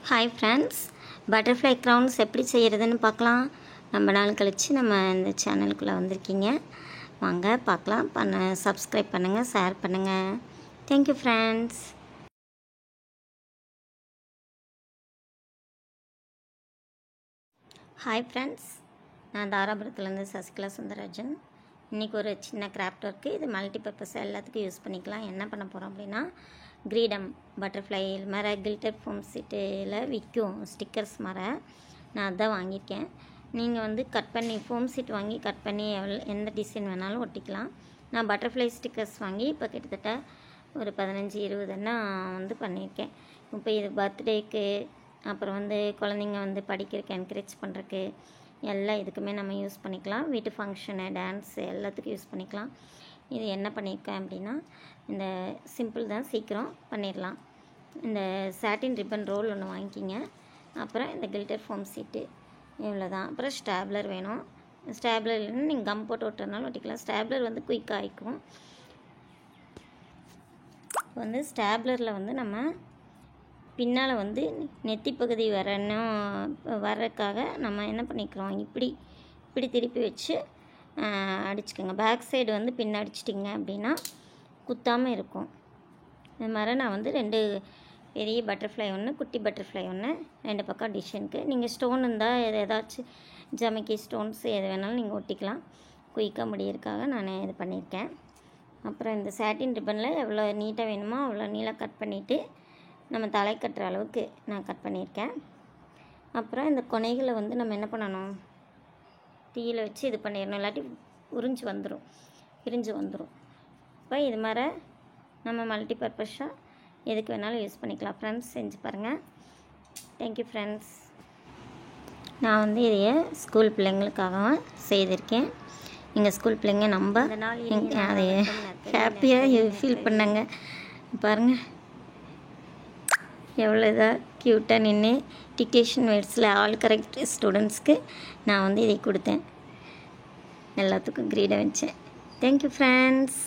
Hi friends, butterfly crowns எப்படி செய்கிறதுன்னு பார்க்கலாம். ரொம்ப நாள் கழித்து நம்ம இந்த சேனலுக்குள்ளே வந்திருக்கீங்க. வாங்க பார்க்கலாம். சப்ஸ்கிரைப் பண்ணுங்கள், ஷேர் பண்ணுங்கள். Thank you friends. ஹாய் ஃப்ரெண்ட்ஸ், நான் தாராபுரத்துலேருந்து சசிகலா சுந்தரராஜன். இன்றைக்கி ஒரு சின்ன கிராஃப்ட் ஒர்க்கு. இது மல்டிபர்பஸ் எல்லாத்துக்கும் யூஸ் பண்ணிக்கலாம். என்ன பண்ண போகிறோம் அப்படின்னா, கிரீடம் பட்டர்ஃப்ளை மர கில்டர் ஃபோம் சீட்டில் விற்கும் ஸ்டிக்கர்ஸ் மர. நான் அதான் வாங்கியிருக்கேன். நீங்கள் வந்து கட் பண்ணி ஃபோம் சீட் வாங்கி கட் பண்ணி எந்த டிசைன் வேணாலும் ஒட்டிக்கலாம். நான் பட்டர்ஃப்ளை ஸ்டிக்கர்ஸ் வாங்கி இப்போ கிட்டத்தட்ட ஒரு 15-20 வந்து பண்ணியிருக்கேன். இப்போ இது பர்த்டேக்கு, அப்புறம் வந்து குழந்தைங்க வந்து படிக்கிறதுக்கு என்கரேஜ் பண்ணுறதுக்கு, எல்லா இதுக்குமே நம்ம யூஸ் பண்ணிக்கலாம். வீட்டு ஃபங்க்ஷனு, டான்ஸு எல்லாத்துக்கும் யூஸ் பண்ணிக்கலாம். இது என்ன பண்ணியிருக்கேன் அப்படின்னா, இந்த சிம்பிள் தான், சீக்கிரம் பண்ணிடலாம். இந்த சாட்டின் ரிப்பன் ரோல் ஒன்று வாங்கிக்கிங்க. அப்புறம் இந்த கில்டர் ஃபோம் சீட்டு, இவ்வளோ தான். அப்புறம் ஸ்டாப்லர் வேணும். ஸ்டாப்லர் இல்லைன்னா நீங்கள் கம் போட்டு ஒட்டுறதுனாலும் ஒட்டிக்கலாம். ஸ்டாப்லர் வந்து குயிக்காக ஆகிக்கும். இப்போ வந்து ஸ்டாப்லரில் வந்து நம்ம பின்னால் வந்து நெத்தி பகுதி வர்றதுக்காக நம்ம என்ன பண்ணிக்கிறோம், இப்படி திருப்பி வச்சு அடிச்சுக்கோங்க. பேக் சைடு வந்து பின்ன அடிச்சிட்டிங்க அப்படின்னா குத்தாமல் இருக்கும். இது மாதிரி நான் வந்து 2 பெரிய பட்டர்ஃப்ளை ஒன்று, குட்டி பட்டர்ஃப்ளை ஒன்று, 2 பக்கம் டிசைனுக்கு. நீங்கள் ஸ்டோன் இருந்தால் ஏதாச்சும் ஜமிக்கி ஸ்டோன்ஸ் எது வேணாலும் நீங்கள் ஒட்டிக்கலாம். குயிக்காக முடியறதுக்காக நான் இது பண்ணியிருக்கேன். அப்புறம் இந்த சாட்டின் ரிப்பனில் எவ்வளோ நீட்டாக வேணுமோ அவ்வளோ நீளம் கட் பண்ணிவிட்டு நம்ம தலை கட்டுற அளவுக்கு நான் கட் பண்ணியிருக்கேன். அப்புறம் இந்த கொனைகளை வந்து நம்ம என்ன பண்ணணும், தீயில் வச்சு இது பண்ணிடணும், இல்லாட்டி பிரிஞ்சு வந்துடும். இப்போ இது மாதிரி நம்ம மல்டிபர்பஸாக எதுக்கு வேணாலும் யூஸ் பண்ணிக்கலாம். ஃப்ரெண்ட்ஸ், செஞ்சு பாருங்கள். Thank you friends. நான் வந்து இதையே ஸ்கூல் பிள்ளைங்களுக்காகவும் செய்திருக்கேன். எங்கள் ஸ்கூல் பிள்ளைங்க அதை ஹாப்பியாக ஃபீல் பண்ணாங்க. பாருங்கள் எவ்வளோ இதாக க்யூட்டாக நின்று டிக்டேஷன் வேர்ட்ஸில் ஆல் கரெக்ட் ஸ்டூடெண்ட்ஸ்க்கு நான் வந்து இதை கொடுத்தேன். எல்லாத்துக்கும் கிரீடம் வச்சேன். Thank you friends.